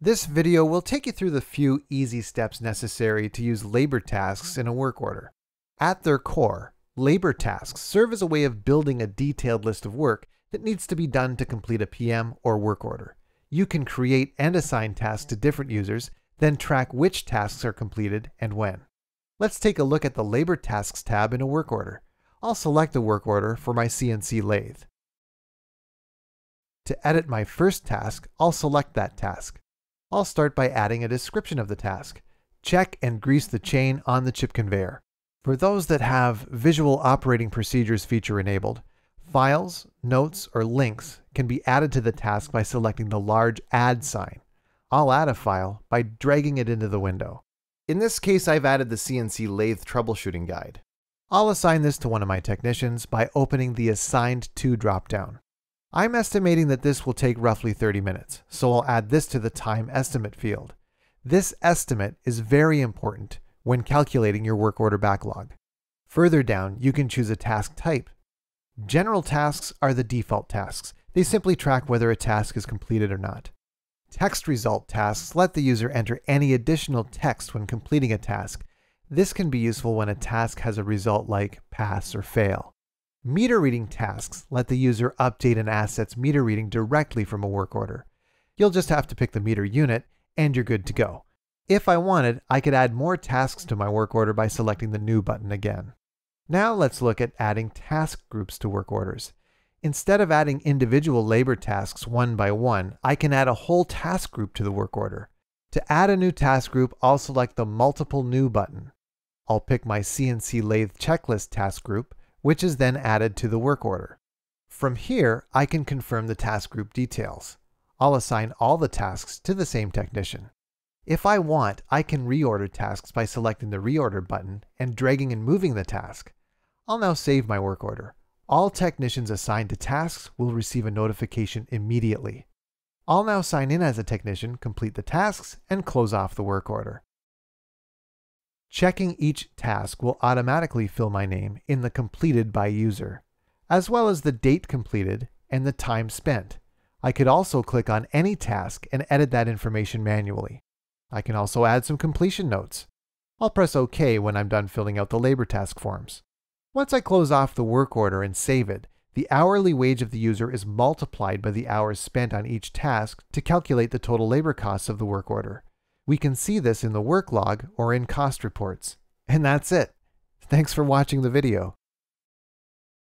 This video will take you through the few easy steps necessary to use labor tasks in a work order. At their core, labor tasks serve as a way of building a detailed list of work that needs to be done to complete a PM or work order. You can create and assign tasks to different users, then track which tasks are completed and when. Let's take a look at the Labor Tasks tab in a work order. I'll select a work order for my CNC lathe. To edit my first task, I'll select that task. I'll start by adding a description of the task. Check and grease the chain on the chip conveyor. For those that have Visual Operating Procedures feature enabled, files, notes, or links can be added to the task by selecting the large Add sign. I'll add a file by dragging it into the window. In this case, I've added the CNC lathe troubleshooting guide. I'll assign this to one of my technicians by opening the Assigned To dropdown. I'm estimating that this will take roughly 30 minutes, so I'll add this to the time estimate field. This estimate is very important when calculating your work order backlog. Further down, you can choose a task type. General tasks are the default tasks. They simply track whether a task is completed or not. Text result tasks let the user enter any additional text when completing a task. This can be useful when a task has a result like pass or fail. Meter reading tasks let the user update an asset's meter reading directly from a work order. You'll just have to pick the meter unit and you're good to go. If I wanted, I could add more tasks to my work order by selecting the New button again. Now let's look at adding task groups to work orders. Instead of adding individual labor tasks one by one, I can add a whole task group to the work order. To add a new task group, I'll select the Multiple New button. I'll pick my CNC lathe checklist task group, which is then added to the work order. From here, I can confirm the task group details. I'll assign all the tasks to the same technician. If I want, I can reorder tasks by selecting the Reorder button and dragging and moving the task. I'll now save my work order. All technicians assigned to tasks will receive a notification immediately. I'll now sign in as a technician, complete the tasks, and close off the work order. Checking each task will automatically fill my name in the Completed by User, as well as the date completed and the time spent. I could also click on any task and edit that information manually. I can also add some completion notes. I'll press OK when I'm done filling out the labor task forms. Once I close off the work order and save it, the hourly wage of the user is multiplied by the hours spent on each task to calculate the total labor costs of the work order. We can see this in the work log or in cost reports. And that's it. Thanks for watching the video.